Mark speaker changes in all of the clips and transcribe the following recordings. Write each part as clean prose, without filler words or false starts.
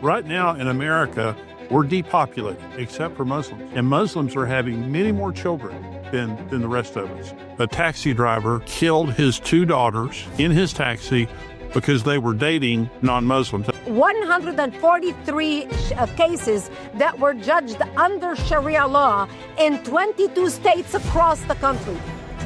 Speaker 1: Right now in America, we're depopulated, except for Muslims. And Muslims are having many more children than the rest of us. A taxi driver killed his 2 daughters in his taxi because they were dating non-Muslims.
Speaker 2: 143 cases that were judged under Sharia law in 22 states across the country.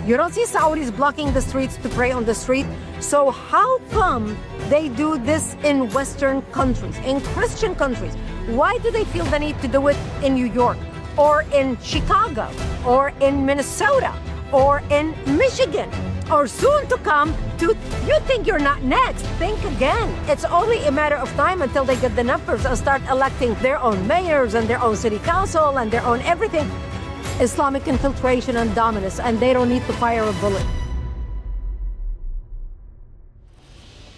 Speaker 2: You don't see Saudis blocking the streets to pray on the street. So how come they do this in Western countries, in Christian countries? Why do they feel the need to do it in New York or in Chicago or in Minnesota or in Michigan or soon to come to, you think you're not next? Think again. It's only a matter of time until they get the numbers and start electing their own mayors and their own city council and their own everything. Islamic infiltration and dominance, and they don't need to fire a bullet.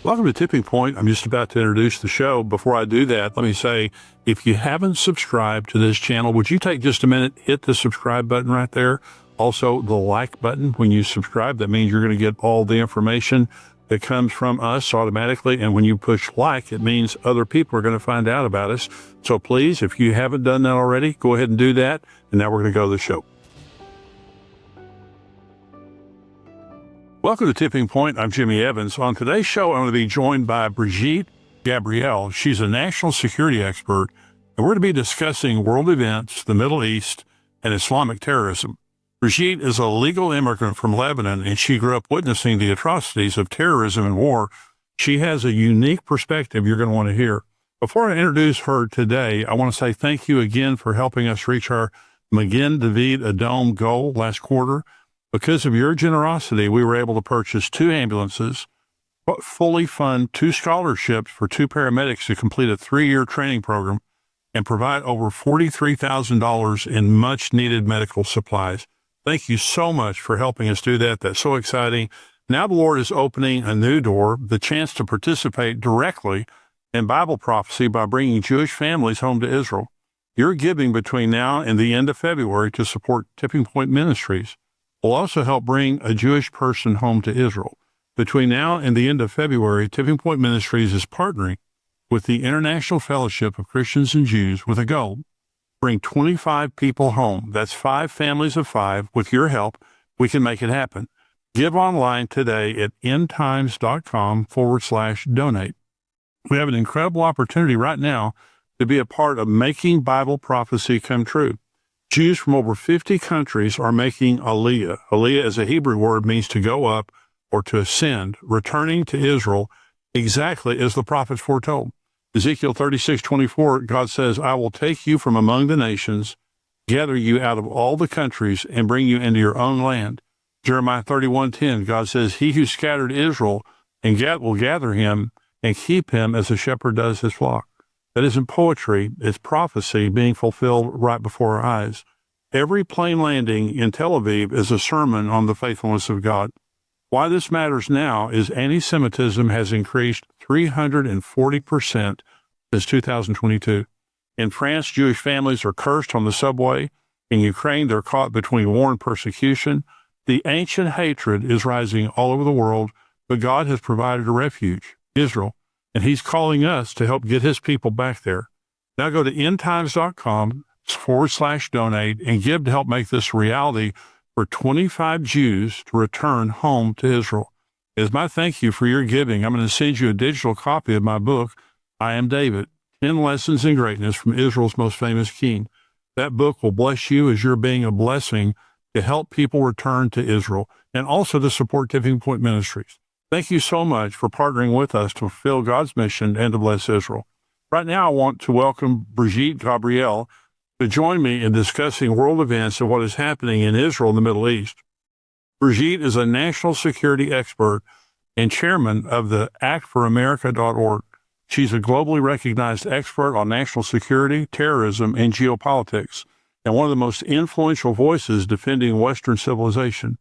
Speaker 1: Welcome to Tipping Point. I'm just about to introduce the show. Before I do that, let me say, if you haven't subscribed to this channel, would you take just a minute, hit the subscribe button right there. Also, the like button. When you subscribe, that means you're going to get all the information that comes from us automatically. And when you push like, it means other people are going to find out about us. So please, if you haven't done that already, go ahead and do that. And now we're going to go to the show. Welcome to Tipping Point. I'm Jimmy Evans. On today's show, I'm going to be joined by Brigitte Gabriel. She's a national security expert, and we're going to be discussing world events, the Middle East, and Islamic terrorism. Brigitte is a legal immigrant from Lebanon, and she grew up witnessing the atrocities of terrorism and war. She has a unique perspective you're going to want to hear. Before I introduce her today, I want to say thank you again for helping us reach our Magen David Adom goal last quarter. Because of your generosity, we were able to purchase 2 ambulances, fully fund 2 scholarships for 2 paramedics to complete a 3-year training program, and provide over $43,000 in much-needed medical supplies. Thank you so much for helping us do that. That's so exciting. Now the Lord is opening a new door, the chance to participate directly in Bible prophecy by bringing Jewish families home to Israel. Your giving between now and the end of February to support Tipping Point Ministries will also help bring a Jewish person home to Israel. Between now and the end of February, Tipping Point Ministries is partnering with the International Fellowship of Christians and Jews with a goal: bring 25 people home. That's 5 families of 5. With your help, we can make it happen. Give online today at endtimes.com/donate. We have an incredible opportunity right now to be a part of making Bible prophecy come true. Jews from over 50 countries are making Aliyah. Aliyah is a Hebrew word, means to go up or to ascend, returning to Israel exactly as the prophets foretold. Ezekiel 36:24, God says, I will take you from among the nations, gather you out of all the countries, and bring you into your own land. Jeremiah 31:10, God says, he who scattered Israel and will gather him and keep him as a shepherd does his flock. That isn't poetry, it's prophecy being fulfilled right before our eyes. Every plane landing in Tel Aviv is a sermon on the faithfulness of God. Why this matters now is anti-Semitism has increased 340% since 2022. In France, Jewish families are cursed on the subway. In Ukraine, they're caught between war and persecution. The ancient hatred is rising all over the world, but God has provided a refuge, Israel. And he's calling us to help get his people back there. Now go to endtimes.com/donate and give to help make this a reality for 25 Jews to return home to Israel. As my thank you for your giving, I'm going to send you a digital copy of my book, I Am David, 10 Lessons in Greatness from Israel's Most Famous King. That book will bless you as you're being a blessing to help people return to Israel and also to support Tipping Point Ministries. Thank you so much for partnering with us to fulfill God's mission and to bless Israel. Right now, I want to welcome Brigitte Gabriel to join me in discussing world events and what is happening in Israel and the Middle East. Brigitte is a national security expert and chairman of the actforamerica.org. She's a globally recognized expert on national security, terrorism, and geopolitics, and one of the most influential voices defending Western civilization.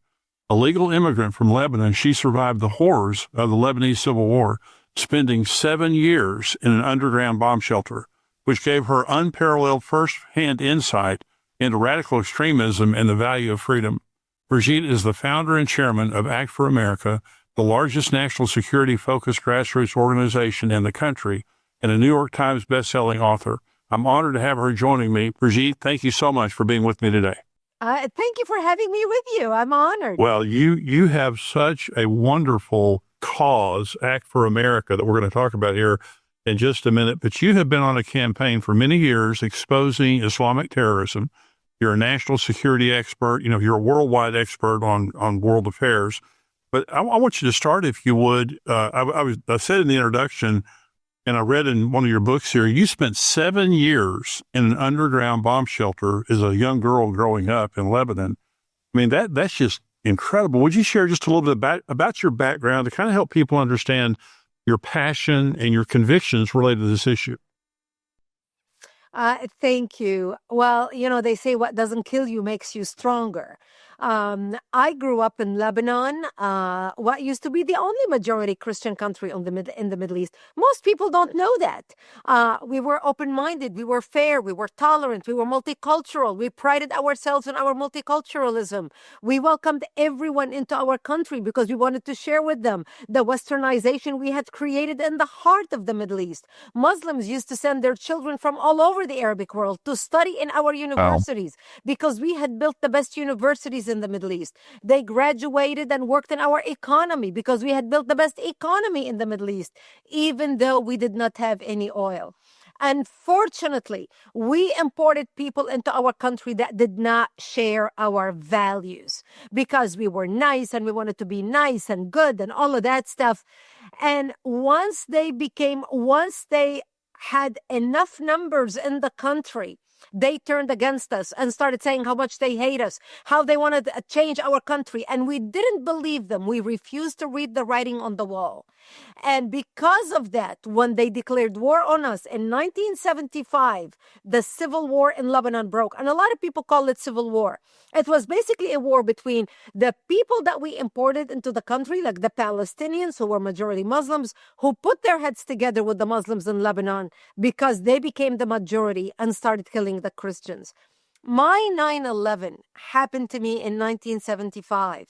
Speaker 1: A legal immigrant from Lebanon, she survived the horrors of the Lebanese Civil War, spending 7 years in an underground bomb shelter, which gave her unparalleled first-hand insight into radical extremism and the value of freedom. Brigitte is the founder and chairman of Act for America, the largest national security-focused grassroots organization in the country, and a New York Times bestselling author. I'm honored to have her joining me. Brigitte, thank you so much for being with me today.
Speaker 2: Thank you for having me with you. I'm honored.
Speaker 1: Well, you have such a wonderful cause, Act for America, that we're going to talk about here in just a minute. But you have been on a campaign for many years exposing Islamic terrorism. You're a national security expert. You're a worldwide expert on world affairs. But I want you to start, if you would. I said in the introduction, and I read in one of your books here, you spent 7 years in an underground bomb shelter as a young girl growing up in Lebanon. I mean, that's just incredible. Would you share just a little bit about your background to kind of help people understand your passion and your convictions related to this issue?
Speaker 2: Thank you. Well, they say what doesn't kill you makes you stronger. I grew up in Lebanon, what used to be the only majority Christian country in the Middle East. Most people don't know that. We were open-minded, we were fair, we were tolerant, we were multicultural. We prided ourselves on our multiculturalism. We welcomed everyone into our country because we wanted to share with them the westernization we had created in the heart of the Middle East. Muslims used to send their children from all over the Arabic world to study in our universities because we had built the best universities in the Middle East. They graduated and worked in our economy because we had built the best economy in the Middle East, even though we did not have any oil. Unfortunately, we imported people into our country that did not share our values because we were nice and we wanted to be nice and good and all of that stuff. And once they had enough numbers in the country, they turned against us and started saying how much they hate us, how they wanted to change our country. And we didn't believe them. We refused to read the writing on the wall. And because of that, when they declared war on us in 1975, the civil war in Lebanon broke. And a lot of people call it civil war. It was basically a war between the people that we imported into the country, like the Palestinians, who were majority Muslims, who put their heads together with the Muslims in Lebanon because they became the majority and started killing the Christians. My 9/11 happened to me in 1975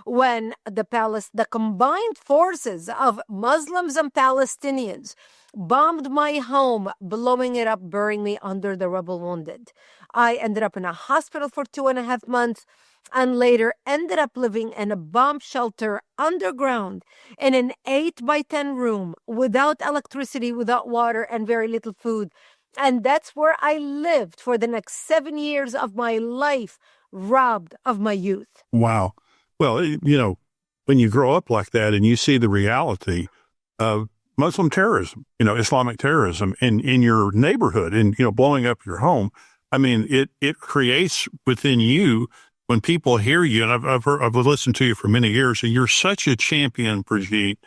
Speaker 2: when the combined forces of Muslims and Palestinians bombed my home, blowing it up, burying me under the rubble wounded. I ended up in a hospital for 2.5 months and later ended up living in a bomb shelter underground in an 8x10 room without electricity, without water, and very little food. And that's where I lived for the next 7 years of my life, robbed of my youth.
Speaker 1: Wow. Well, when you grow up like that and you see the reality of Muslim terrorism, Islamic terrorism in your neighborhood and, blowing up your home, I mean, it creates within you, when people hear you, and I've listened to you for many years, and you're such a champion, Brigitte,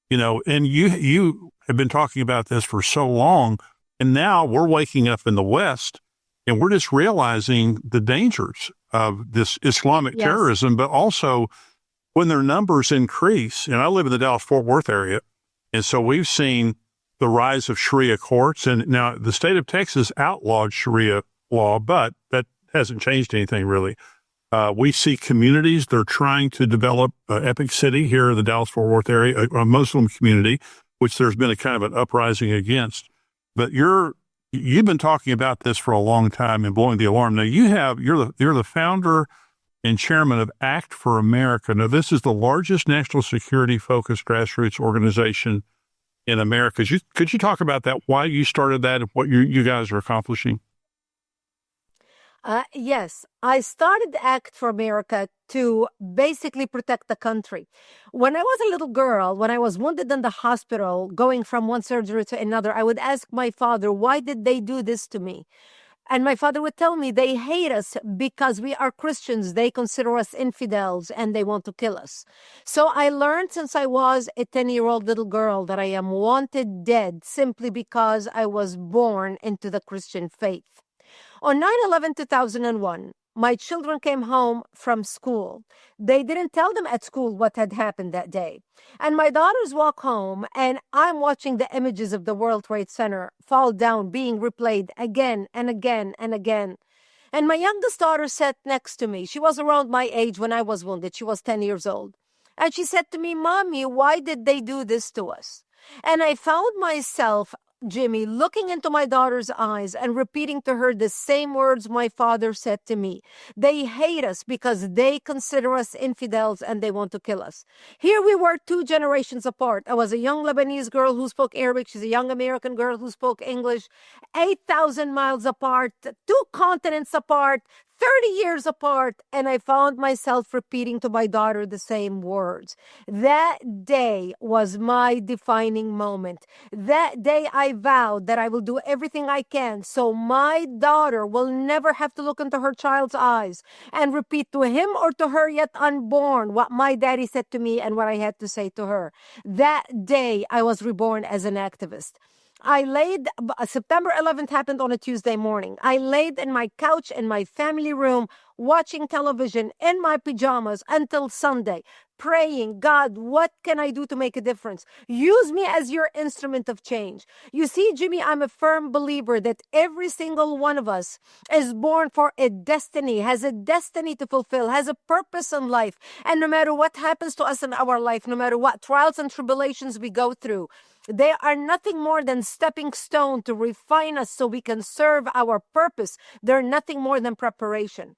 Speaker 1: and you have been talking about this for so long. And now we're waking up in the West and we're just realizing the dangers of this Islamic terrorism, but also when their numbers increase. And I live in the Dallas-Fort Worth area. And so we've seen the rise of Sharia courts. And now the state of Texas outlawed Sharia law, but that hasn't changed anything really. We see communities, they're trying to develop Epic City here in the Dallas-Fort Worth area, a Muslim community, which there's been a kind of an uprising against. But you've been talking about this for a long time and blowing the alarm. Now you're the founder and chairman of Act for America. Now this is the largest national security focused grassroots organization in America. Could you talk about that? Why you started that and what you guys are accomplishing?
Speaker 2: Yes, I started Act for America to basically protect the country. When I was a little girl, when I was wounded in the hospital, going from one surgery to another, I would ask my father, why did they do this to me? And my father would tell me they hate us because we are Christians. They consider us infidels and they want to kill us. So I learned since I was a 10-year-old little girl that I am wanted dead simply because I was born into the Christian faith. On 9/11/2001, my children came home from school. They didn't tell them at school what had happened that day. And my daughters walk home, and I'm watching the images of the World Trade Center fall down, being replayed again and again and again. And my youngest daughter sat next to me. She was around my age when I was wounded. She was 10 years old. And she said to me, Mommy, why did they do this to us? And I found myself Jimmy, looking into my daughter's eyes and repeating to her the same words my father said to me. They hate us because they consider us infidels and they want to kill us. Here we were 2 generations apart. I was a young Lebanese girl who spoke Arabic. She's a young American girl who spoke English. 8,000 miles apart, 2 continents apart, 30 years apart, and I found myself repeating to my daughter the same words. That day was my defining moment. That day I vowed that I will do everything I can so my daughter will never have to look into her child's eyes and repeat to him or to her yet unborn what my daddy said to me and what I had to say to her. That day I was reborn as an activist. September 11th happened on a Tuesday morning. I laid in my couch in my family room watching television in my pajamas until Sunday, praying, God, what can I do to make a difference? Use me as your instrument of change. You see, Jimmy, I'm a firm believer that every single one of us is born for a destiny, has a destiny to fulfill, has a purpose in life. And no matter what happens to us in our life, no matter what trials and tribulations we go through, they are nothing more than stepping stone to refine us so we can serve our purpose. They're nothing more than preparation.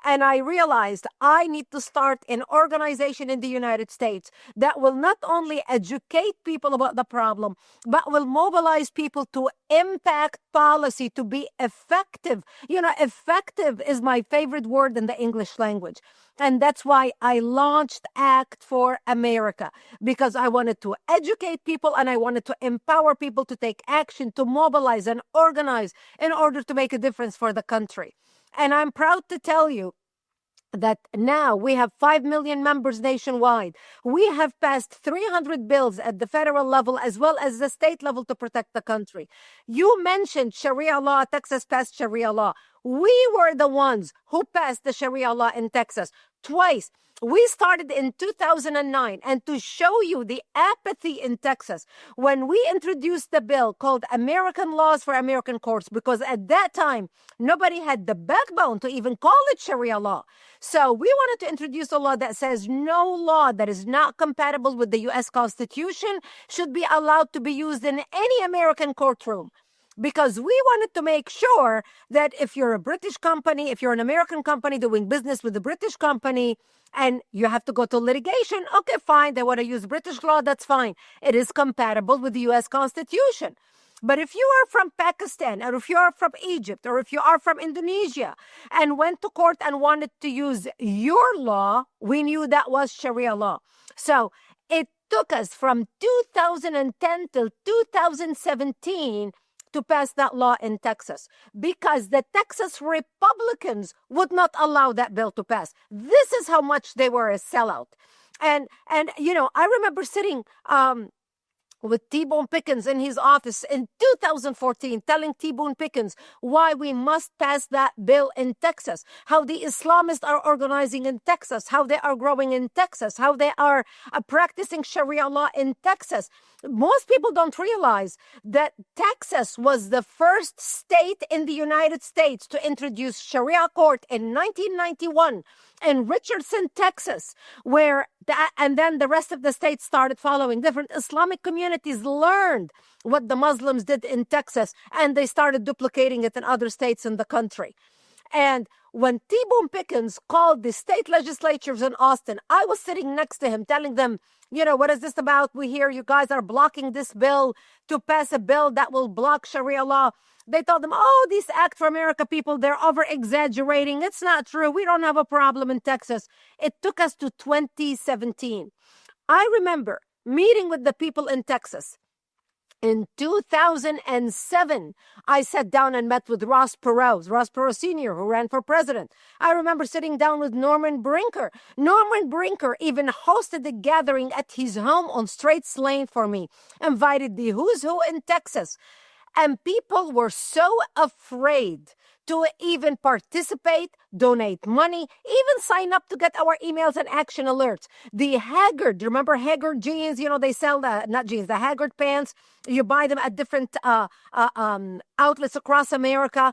Speaker 2: And I realized I need to start an organization in the United States that will not only educate people about the problem, but will mobilize people to impact policy, to be effective. Effective is my favorite word in the English language. And that's why I launched Act for America, because I wanted to educate people and I wanted to empower people to take action, to mobilize and organize in order to make a difference for the country. And I'm proud to tell you that now we have 5 million members nationwide. We have passed 300 bills at the federal level as well as the state level to protect the country. You mentioned Sharia law. Texas passed Sharia law. We were the ones who passed the Sharia law in Texas twice. We started in 2009, and to show you the apathy in Texas, when we introduced the bill called American Laws for American Courts, because at that time, nobody had the backbone to even call it Sharia law. So we wanted to introduce a law that says no law that is not compatible with the U.S. Constitution should be allowed to be used in any American courtroom. Because we wanted to make sure that if you're a British company, if you're an American company doing business with a British company, and you have to go to litigation, okay, fine, they want to use British law, that's fine. It is compatible with the U.S. Constitution. But if you are from Pakistan, or if you are from Egypt, or if you are from Indonesia, and went to court and wanted to use your law, we knew that was Sharia law. So it took us from 2010 till 2017 to pass that law in Texas, because the Texas Republicans would not allow that bill to pass. This is how much they were a sellout. And I remember sitting with T-Bone Pickens in his office in 2014, telling T-Bone Pickens why we must pass that bill in Texas, how the Islamists are organizing in Texas, how they are growing in Texas, how they are practicing Sharia law in Texas. Most people don't realize that Texas was the first state in the United States to introduce Sharia court in 1991 in Richardson, Texas, and then the rest of the states started following. Different Islamic communities learned what the Muslims did in Texas, and they started duplicating it in other states in the country. And when T-Bone Pickens called the state legislatures in Austin, I was sitting next to him telling them, what is this about? We hear you guys are blocking this bill to pass a bill that will block Sharia law. They told them, these Act for America people, they're over-exaggerating. It's not true. We don't have a problem in Texas. It took us to 2017. I remember meeting with the people in Texas. In 2007, I sat down and met with Ross Perot Sr., who ran for president. I remember sitting down with Norman Brinker. Norman Brinker even hosted a gathering at his home on Straits Lane for me, invited the who's who in Texas. And people were so afraid to even participate, donate money, even sign up to get our emails and action alerts. The Haggard, remember Haggard jeans? They sell the Haggard pants. You buy them at different outlets across America.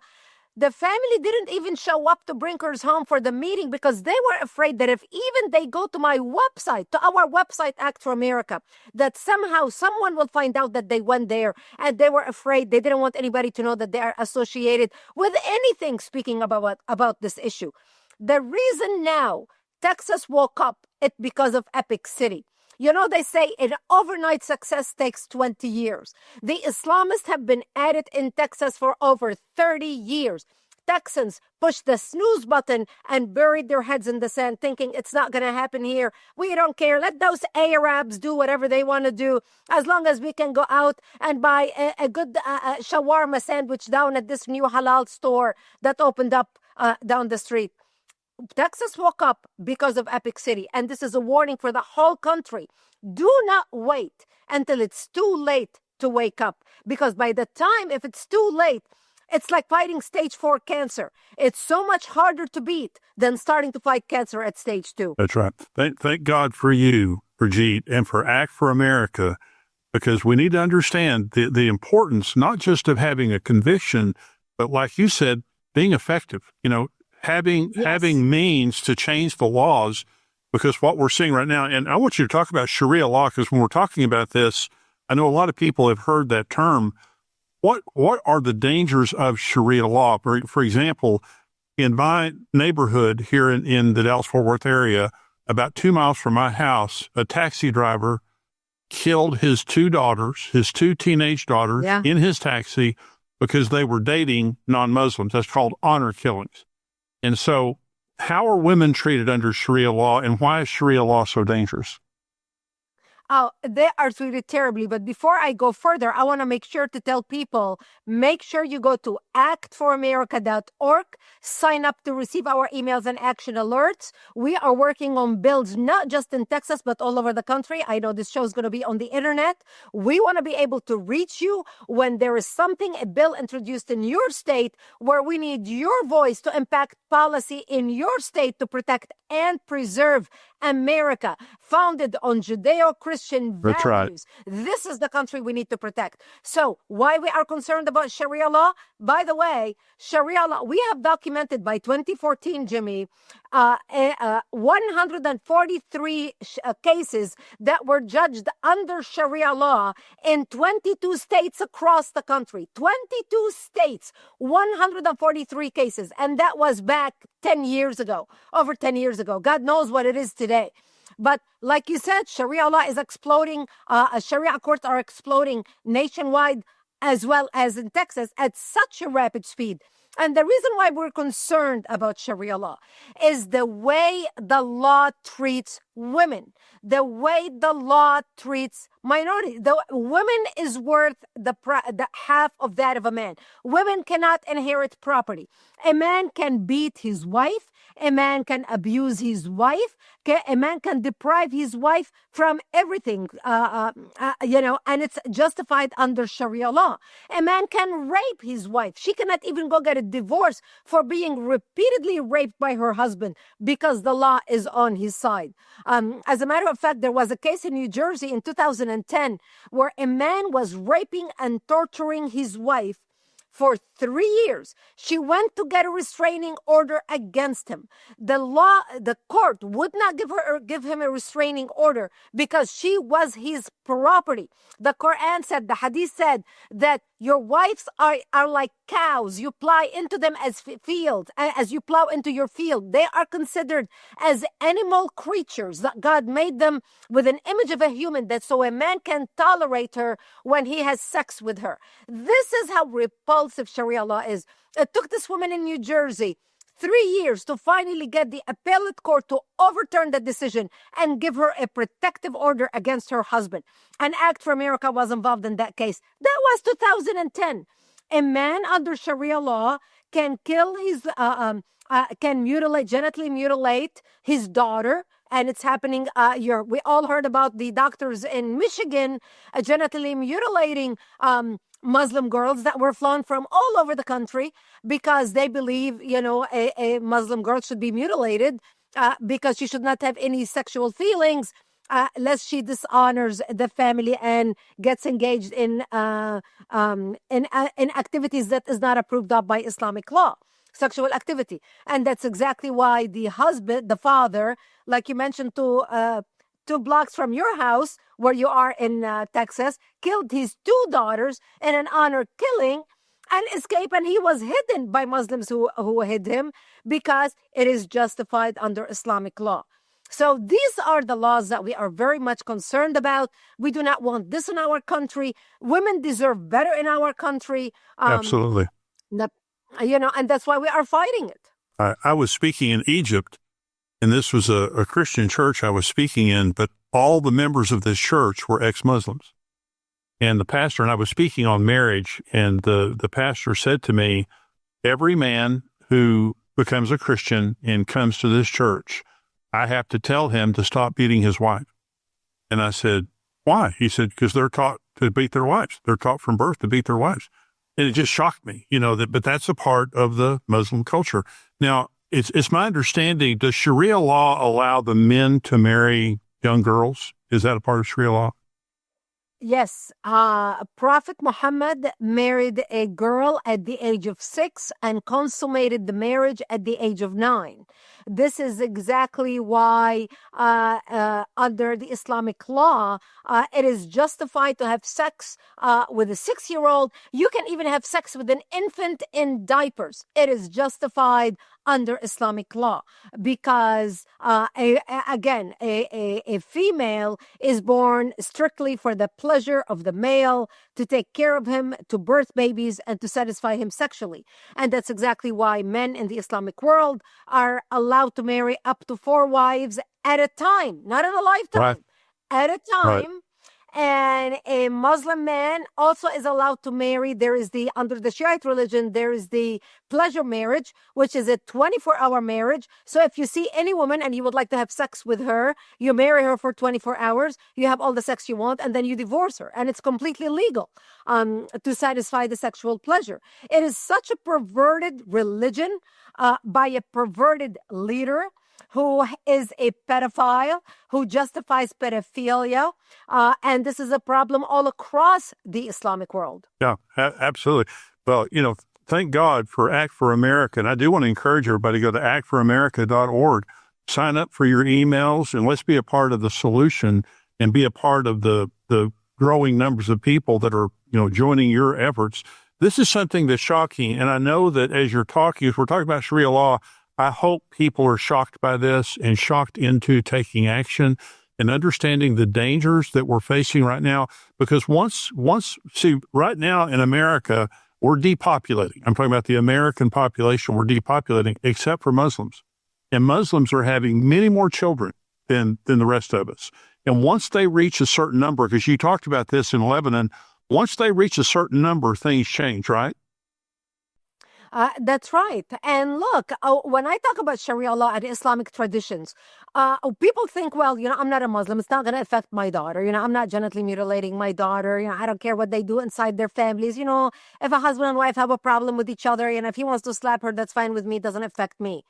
Speaker 2: The family didn't even show up to Brinker's home for the meeting because they were afraid that if even they go to my website, to our website, Act for America, that somehow someone will find out that they went there, and they were afraid. They didn't want anybody to know that they are associated with anything speaking about this issue. The reason now Texas woke up, it's because of Epic City. You know, they say an overnight success takes 20 years. The Islamists have been at it in Texas for over 30 years. Texans pushed the snooze button and buried their heads in the sand, thinking it's not going to happen here. We don't care. Let those Arabs do whatever they want to do, as long as we can go out and buy a good shawarma sandwich down at this new halal store that opened up down the street. Texas woke up because of Epic City, and this is a warning for the whole country. Do not wait until it's too late to wake up, because by the time, if it's too late, it's like fighting stage 4 cancer. It's so much harder to beat than starting to fight cancer at stage 2.
Speaker 1: That's right. Thank God for you, Brigitte, and for Act for America, because we need to understand the importance, not just of having a conviction, but like you said, being effective. You know, having means to change the laws, because what we're seeing right now, and I want you to talk about Sharia law, because when we're talking about this, I know a lot of people have heard that term. What are the dangers of Sharia law? For example, in my neighborhood here in the Dallas-Fort Worth area, about 2 miles from my house, a taxi driver killed his 2 daughters, his 2 teenage daughters, in his taxi because they were dating non-Muslims. That's called honor killings. And so how are women treated under Sharia law, and why is Sharia law so dangerous?
Speaker 2: Oh, they are treated terribly. But before I go further, I want to make sure to tell people, make sure you go to actforamerica.org, sign up to receive our emails and action alerts. We are working on bills, not just in Texas, but all over the country. I know this show is going to be on the internet. We want to be able to reach you when there is something, a bill introduced in your state, where we need your voice to impact policy in your state to protect and preserve America, founded on Judeo-Christian values.
Speaker 1: That's right.
Speaker 2: This is the country we need to protect. So why we are concerned about Sharia law? By the way, Sharia law, we have documented by 2014, Jimmy, 143 cases that were judged under Sharia law in 22 states across the country. 22 states, 143 cases. And that was back 10 years ago, over 10 years ago. God knows what it is today. But like you said, Sharia law is exploding. Sharia courts are exploding nationwide as well as in Texas at such a rapid speed. And the reason why we're concerned about Sharia law is the way the law treats women, the way the law treats minorities. The woman is worth the half of that of a man. Women cannot inherit property. A man can beat his wife. A man can abuse his wife. A man can deprive his wife from everything, and it's justified under Sharia law. A man can rape his wife. She cannot even go get a divorce for being repeatedly raped by her husband because the law is on his side. As a matter of fact, there was a case in New Jersey in 2010 where a man was raping and torturing his wife for 3 years. She went to get a restraining order against him. The court would not give him a restraining order because she was his property. The Quran said, the Hadith said that your wives are like cows. You plow into them as fields, as you plow into your field. They are considered as animal creatures. That God made them with an image of a human, that so a man can tolerate her when he has sex with her. This is how repulsive Sharia law is. It took this woman in New Jersey 3 years to finally get the appellate court to overturn the decision and give her a protective order against her husband. And Act for America was involved in that case. That was 2010. A man under Sharia law can kill his, can genitally mutilate his daughter. And it's happening. We all heard about the doctors in Michigan genitally mutilating Muslim girls that were flown from all over the country because they believe, a Muslim girl should be mutilated because she should not have any sexual feelings lest she dishonors the family and gets engaged in activities that is not approved of by Islamic law. sexual activity. And that's exactly why the husband, the father, like you mentioned, two blocks from your house, where you are in Texas, killed his two daughters in an honor killing and escaped. And he was hidden by Muslims who hid him because it is justified under Islamic law. So these are the laws that we are very much concerned about. We do not want this in our country. Women deserve better in our country.
Speaker 1: Absolutely.
Speaker 2: And that's why we are fighting it.
Speaker 1: I was speaking in Egypt, and this was a Christian church I was speaking in, but all the members of this church were ex-Muslims. And the pastor, and I was speaking on marriage, and the pastor said to me, every man who becomes a Christian and comes to this church, I have to tell him to stop beating his wife. And I said, why? He said, because they're taught to beat their wives. They're taught from birth to beat their wives. And it just shocked me, but that's a part of the Muslim culture. Now, it's my understanding, does Sharia law allow the men to marry young girls? Is that a part of Sharia law?
Speaker 2: Yes, Prophet Muhammad married a girl at the age of 6 and consummated the marriage at the age of 9. This is exactly why under the Islamic law, it is justified to have sex with a 6-year-old. You can even have sex with an infant in diapers. It is justified under Islamic law because, a female is born strictly for the pleasure of the male, to take care of him, to birth babies, and to satisfy him sexually. And that's exactly why men in the Islamic world are allowed to marry up to 4 wives at a time, not in a lifetime,
Speaker 1: Right.
Speaker 2: at a time.
Speaker 1: Right.
Speaker 2: And a Muslim man also is allowed to marry. Under the Shiite religion, there is the pleasure marriage, which is a 24-hour marriage. So if you see any woman and you would like to have sex with her, you marry her for 24 hours, you have all the sex you want, and then you divorce her. And it's completely legal to satisfy the sexual pleasure. It is such a perverted religion by a perverted leader who is a pedophile, who justifies pedophilia. And this is a problem all across the Islamic world.
Speaker 1: Yeah, absolutely. Well, thank God for Act for America. And I do want to encourage everybody to go to actforamerica.org, sign up for your emails, and let's be a part of the solution and be a part of the growing numbers of people that are, joining your efforts. This is something that's shocking. And I know that as we're talking about Sharia law, I hope people are shocked by this and shocked into taking action and understanding the dangers that we're facing right now. Because right now in America, we're depopulating. I'm talking about the American population. We're depopulating, except for Muslims. And Muslims are having many more children than the rest of us. And once they reach a certain number, because you talked about this in Lebanon, once they reach a certain number, things change, right?
Speaker 2: That's right. And look, when I talk about Sharia law and Islamic traditions, people think, well, I'm not a Muslim. It's not going to affect my daughter. I'm not genitally mutilating my daughter. I don't care what they do inside their families. If a husband and wife have a problem with each other, and if he wants to slap her, that's fine with me. It doesn't affect me.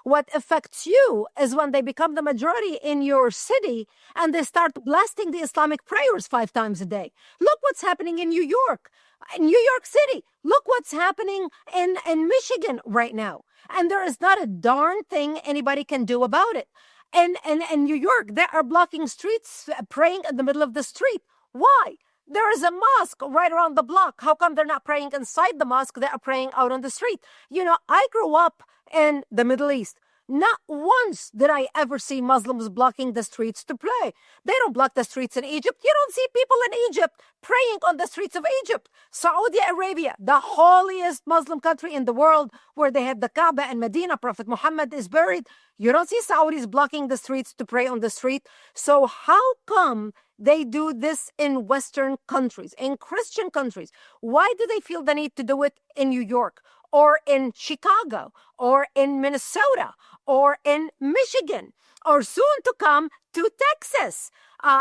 Speaker 2: What affects you is when they become the majority in your city and they start blasting the Islamic prayers 5 times a day. Look what's happening in New York. In New York City, look what's happening in Michigan right now. And there is not a darn thing anybody can do about it. And in New York, they are blocking streets, praying in the middle of the street. Why? There is a mosque right around the block. How come they're not praying inside the mosque? They are praying out on the street. I grew up in the Middle East. Not once did I ever see Muslims blocking the streets to pray. They don't block the streets in Egypt. You don't see people in Egypt praying on the streets of Egypt. Saudi Arabia, the holiest Muslim country in the world, where they have the Kaaba and Medina, Prophet Muhammad is buried. You don't see Saudis blocking the streets to pray on the street. So how come they do this in Western countries, in Christian countries? Why do they feel the need to do it in New York, or in Chicago, or in Minnesota, or in Michigan, or soon to come to Texas?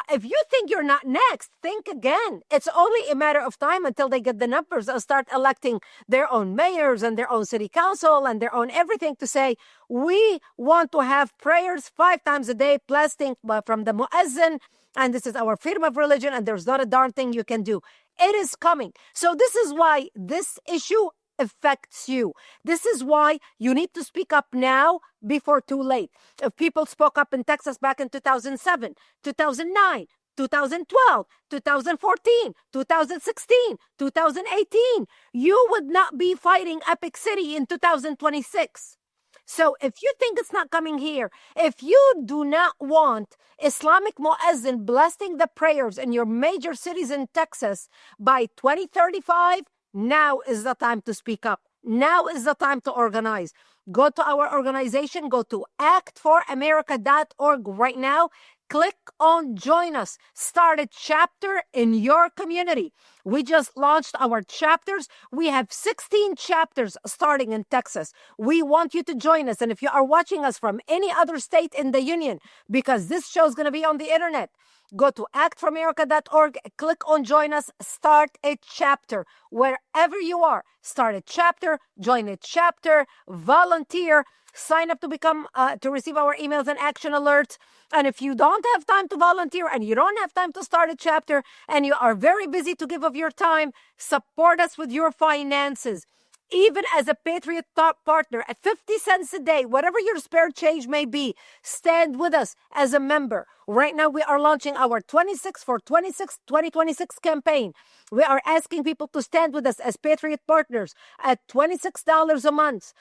Speaker 2: If you think you're not next, think again. It's only a matter of time until they get the numbers and start electing their own mayors and their own city council and their own everything to say, we want to have prayers 5 times a day, blasting from the muezzin, and this is our freedom of religion, and there's not a darn thing you can do. It is coming. So this is why this issue affects you. This is why you need to speak up now before too late. If people spoke up in Texas back in 2007, 2009, 2012, 2014, 2016, 2018, you would not be fighting Epic City in 2026. So if you think it's not coming here, if you do not want Islamic Muezzin blasting the prayers in your major cities in Texas by 2035, now is the time to speak up. Now is the time to organize. Go to our organization, go to actforamerica.org right now. Click on Join Us. Start a chapter in your community. We just launched our chapters. We have 16 chapters starting in Texas. We want you to join us. And if you are watching us from any other state in the union, because this show is going to be on the internet, go to actforamerica.org, click on Join Us, start a chapter. Wherever you are, start a chapter, join a chapter, volunteer, sign up to become to receive our emails and action alerts. And if you don't have time to volunteer and you don't have time to start a chapter and you are very busy to give of your time, support us with your finances. Even as a Patriot Talk partner at 50 cents a day, whatever your spare change may be, stand with us as a member. Right now, we are launching our 2026 campaign. We are asking people to stand with us as Patriot partners at $26 a month.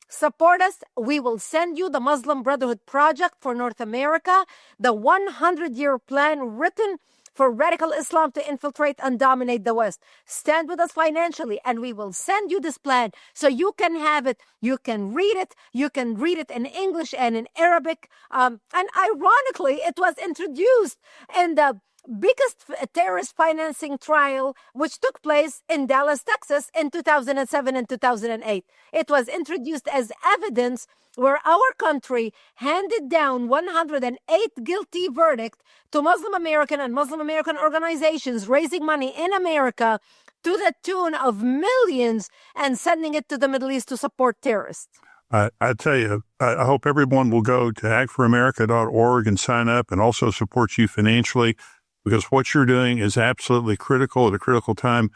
Speaker 2: Support us. We will send you the Muslim Brotherhood Project for North America, the 100-year plan written for radical Islam to infiltrate and dominate the West. Stand with us financially, and we will send you this plan so you can have it. You can read it. You can read it in English and in Arabic. And ironically, it was introduced in the biggest terrorist financing trial, which took place in Dallas, Texas in 2007 and 2008. It was introduced as evidence where our country handed down 108 guilty verdict to Muslim American and Muslim American organizations raising money in America to the tune of millions and sending it to the Middle East to support terrorists.
Speaker 1: I tell you, I hope everyone will go to actforamerica.org and sign up and also support you financially, because what you're doing is absolutely critical at a critical time.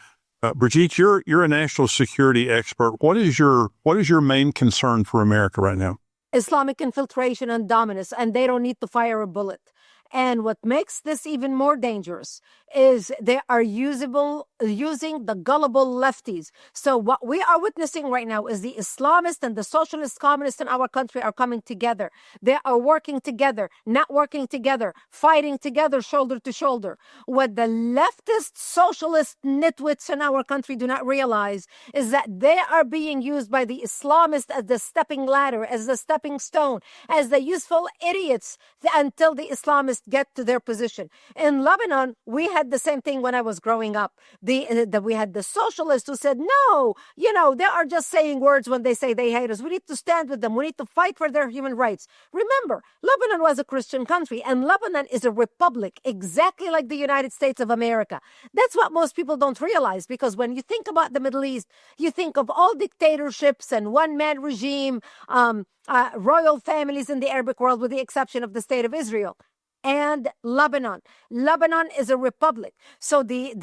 Speaker 1: Brigitte, you're a national security expert. What is your main concern for America right now?
Speaker 2: Islamic infiltration and dominance, and they don't need to fire a bullet. And what makes this even more dangerous is they are using the gullible lefties. So what we are witnessing right now is the Islamists and the socialist communists in our country are coming together. They are working together, not working together, fighting together, shoulder to shoulder. What the leftist socialist nitwits in our country do not realize is that they are being used by the Islamists as the stepping ladder, as the stepping stone, as the useful idiots until the Islamists get to their position. In Lebanon, we had the same thing when I was growing up. We had the socialists who said, no, they are just saying words when they say they hate us. We need to stand with them. We need to fight for their human rights. Remember, Lebanon was a Christian country, and Lebanon is a republic, exactly like the United States of America. That's what most people don't realize, because when you think about the Middle East, you think of all dictatorships and one-man regime, royal families in the Arabic world, with the exception of the State of Israel. And Lebanon. Lebanon is a republic. So the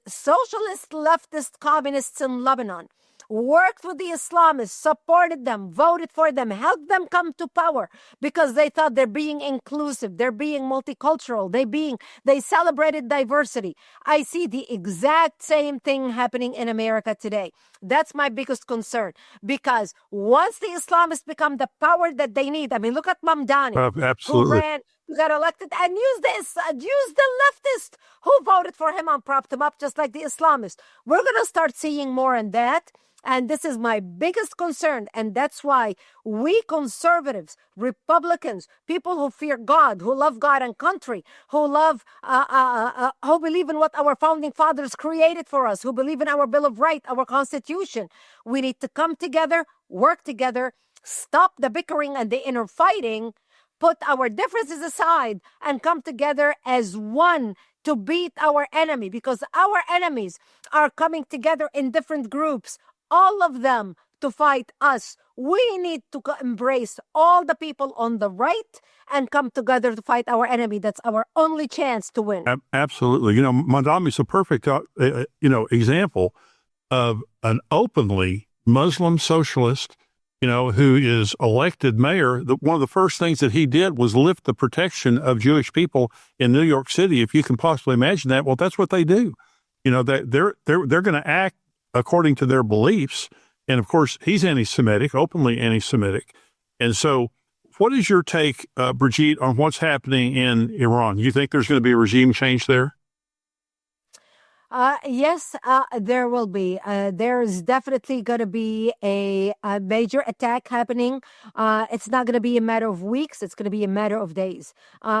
Speaker 2: socialist, leftist, communists in Lebanon worked with the Islamists, supported them, voted for them, helped them come to power because they thought they're being inclusive, they're being multicultural, they celebrated diversity. I see the exact same thing happening in America today. That's my biggest concern, because once the Islamists become the power that they need, I mean, look at Mamdani,
Speaker 1: absolutely.
Speaker 2: who got elected, and use the leftist who voted for him and propped him up just like the Islamists. We're going to start seeing more in that. And this is my biggest concern. And that's why we conservatives, Republicans, people who fear God, who love God and country, who believe in what our founding fathers created for us, who believe in our Bill of Rights, our Constitution, we need to come together, work together, stop the bickering and the inner fighting, put our differences aside, and come together as one to beat our enemy, because our enemies are coming together in different groups, all of them to fight us. We need to embrace all the people on the right and come together to fight our enemy. That's our only chance to win.
Speaker 1: Absolutely. Mamdani is a perfect, example of an openly Muslim socialist, who is elected mayor. One of the first things that he did was lift the protection of Jewish people in New York City. If you can possibly imagine that, well, that's what they do. They're going to act according to their beliefs. And of course, he's anti-Semitic, openly anti-Semitic. And so what is your take, Brigitte, on what's happening in Iran? You think there's going to be a regime change there?
Speaker 2: Yes, there will be. There's definitely going to be a major attack happening. It's not going to be a matter of weeks. It's going to be a matter of days.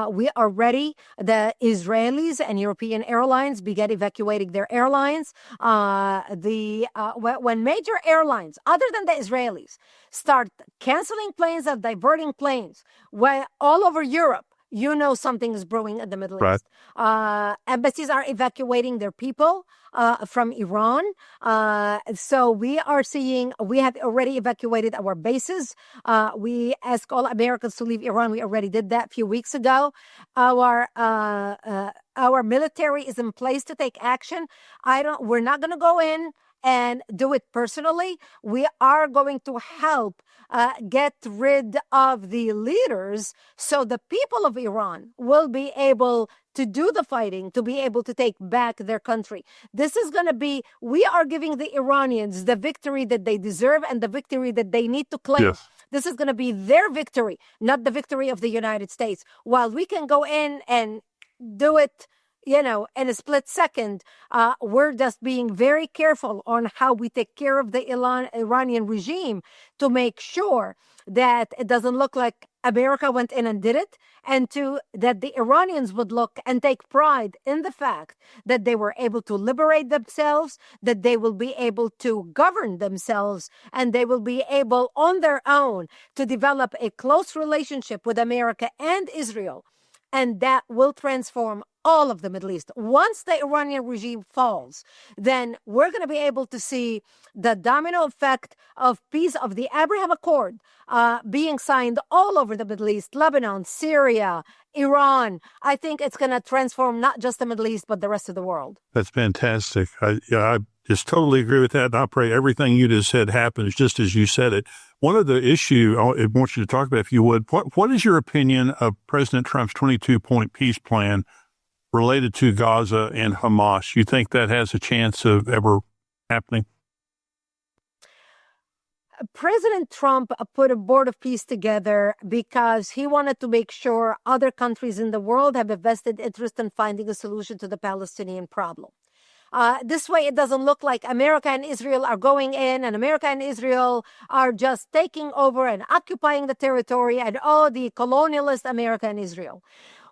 Speaker 2: We are ready. The Israelis and European airlines began evacuating their airlines. When major airlines, other than the Israelis, start canceling planes and diverting planes all over Europe, something is brewing in the Middle East. Embassies are evacuating their people from Iran. So we have already evacuated our bases. We ask all Americans to leave Iran. We already did that a few weeks ago. Our military is in place to take action. We're not going to go in and do it personally. We are going to help get rid of the leaders so the people of Iran will be able to do the fighting, to be able to take back their country. This is going to be, we are giving the Iranians the victory that they deserve and the victory that they need to claim.
Speaker 1: Yes.
Speaker 2: This is going to be their victory, not the victory of the United States. While we can go in and do it in a split second, we're just being very careful on how we take care of the Iranian regime to make sure that it doesn't look like America went in and did it, and that the Iranians would look and take pride in the fact that they were able to liberate themselves, that they will be able to govern themselves, and they will be able on their own to develop a close relationship with America and Israel. And that will transform all of the Middle East. Once the Iranian regime falls, then we're going to be able to see the domino effect of peace, of the Abraham Accord being signed all over the Middle East, Lebanon, Syria, Iran. I think it's going to transform not just the Middle East, but the rest of the world.
Speaker 1: That's fantastic. I just totally agree with that. And I pray everything you just said happens just as you said it. One of the issue I want you to talk about, if you would, what is your opinion of President Trump's 22-point peace plan related to Gaza and Hamas? You think that has a chance of ever happening?
Speaker 2: President Trump put a board of peace together because he wanted to make sure other countries in the world have a vested interest in finding a solution to the Palestinian problem. This way, it doesn't look like America and Israel are going in and America and Israel are just taking over and occupying the territory and, the colonialist America and Israel.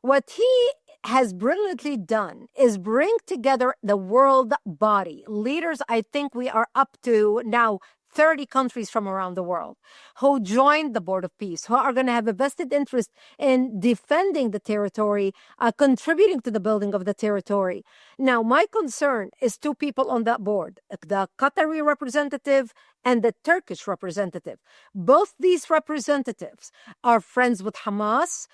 Speaker 2: What he has brilliantly done is bring together the world body. Leaders, I think we are up to now 30 countries from around the world who joined the Board of Peace, who are going to have a vested interest in defending the territory, contributing to the building of the territory. Now, my concern is two people on that board, the Qatari representative and the Turkish representative. Both these representatives are friends with Hamas.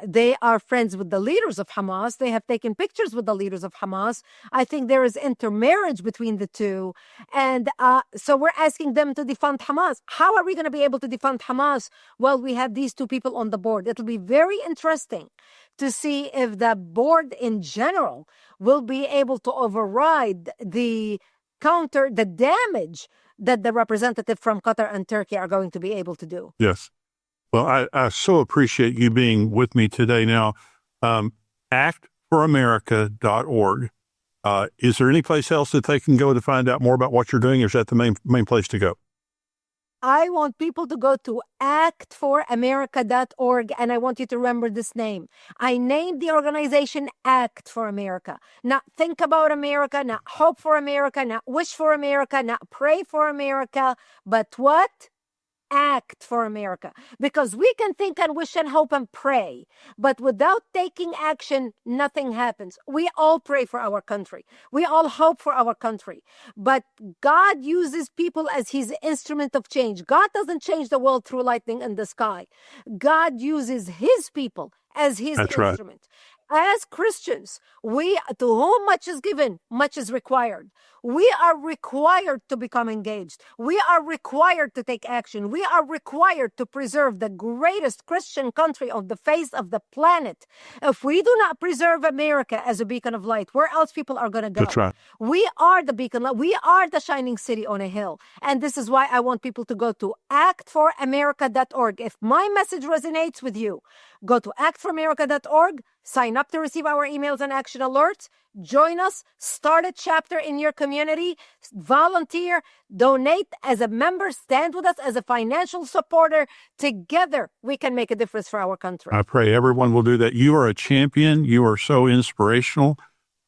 Speaker 2: They are friends with the leaders of Hamas. They have taken pictures with the leaders of Hamas. I think there is intermarriage between the two. And so we're asking them to defund Hamas. How are we going to be able to defund Hamas while we have these two people on the board? It'll be very interesting to see if the board in general will be able to override the damage that the representative from Qatar and Turkey are going to be able to do.
Speaker 1: Yes. Well, I so appreciate you being with me today. Now, actforamerica.org. Is there any place else that they can go to find out more about what you're doing, or is that the main place to go?
Speaker 2: I want people to go to actforamerica.org, and I want you to remember this name. I named the organization Act for America. Not think about America, not hope for America, not wish for America, not pray for America, but what? Act for America. Because we can think and wish and hope and pray, but without taking action, nothing happens. We all pray for our country. We all hope for our country. But God uses people as his instrument of change. God doesn't change the world through lightning in the sky. God uses his people as his instrument. As Christians, to whom much is given, much is required. We are required to become engaged. We are required to take action. We are required to preserve the greatest Christian country on the face of the planet. If we do not preserve America as a beacon of light, where else people are going to go?
Speaker 1: That's right.
Speaker 2: We are the beacon light. We are the shining city on a hill. And this is why I want people to go to actforamerica.org. If my message resonates with you, go to actforamerica.org, sign up to receive our emails and action alerts, join us, start a chapter in your community, volunteer, donate as a member, stand with us as a financial supporter. Together, we can make a difference for our country.
Speaker 1: I pray everyone will do that. You are a champion. You are so inspirational.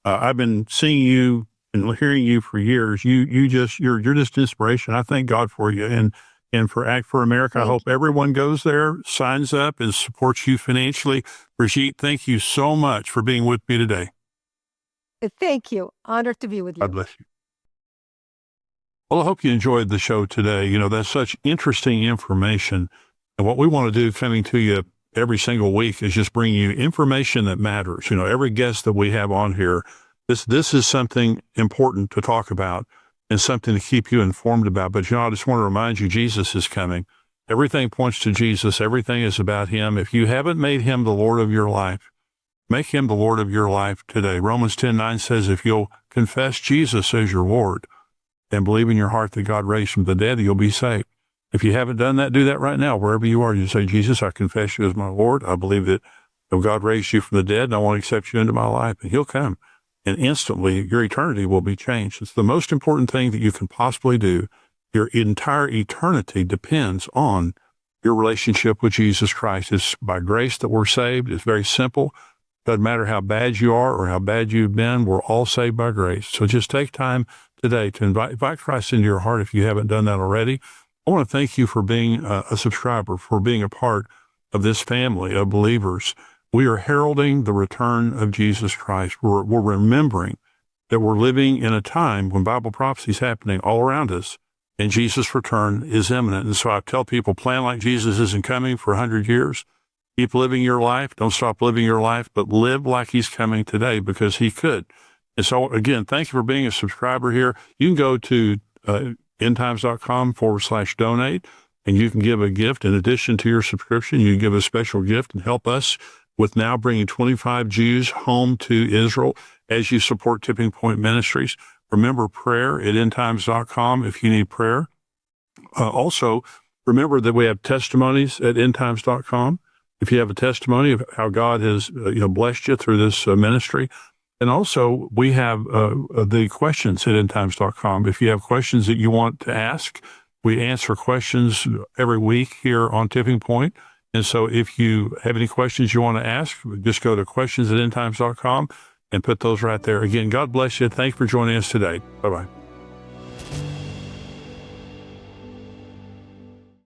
Speaker 1: I've been seeing you and hearing you for years. You're just inspiration. I thank God for you. And for Act for America, I hope everyone goes there, signs up, and supports you financially. Brigitte, thank you so much for being with me today.
Speaker 2: Thank you. Honored to be with you.
Speaker 1: God bless you. Well, I hope you enjoyed the show today. You know, that's such interesting information. And what we want to do coming to you every single week is just bring you information that matters. You know, every guest that we have on here, this is something important to talk about and something to keep you informed about. But, you know, I just want to remind you, Jesus is coming. Everything points to Jesus. Everything is about him. If you haven't made him the Lord of your life, make him the Lord of your life today. Romans 10:9 says, if you'll confess Jesus as your Lord and believe in your heart that God raised from the dead, you'll be saved. If you haven't done that, do that right now. Wherever you are, you say, Jesus, I confess you as my Lord. I believe that God raised you from the dead, and I want to accept you into my life. And he'll come. And instantly, your eternity will be changed. It's the most important thing that you can possibly do. Your entire eternity depends on your relationship with Jesus Christ. It's by grace that we're saved. It's very simple. Doesn't matter how bad you are or how bad you've been, we're all saved by grace. So just take time today to invite Christ into your heart if you haven't done that already. I want to thank you for being a subscriber, for being a part of this family of believers. We are heralding the return of Jesus Christ. We're remembering that we're living in a time when Bible prophecy is happening all around us, and Jesus' return is imminent. And so I tell people, plan like Jesus isn't coming for 100 years. Keep living your life. Don't stop living your life, but live like he's coming today, because he could. And so, again, thank you for being a subscriber here. You can go to endtimes.com/donate, and you can give a gift in addition to your subscription. You can give a special gift and help us with now bringing 25 Jews home to Israel as you support Tipping Point Ministries. Remember prayer at endtimes.com if you need prayer. Also, remember that we have testimonies at endtimes.com. If you have a testimony of how God has blessed you through this ministry. And also, we have the questions at endtimes.com. If you have questions that you want to ask, we answer questions every week here on Tipping Point. And so if you have any questions you want to ask, just go to questions@endtimes.com and put those right there. Again, God bless you. Thank you for joining us today. Bye-bye.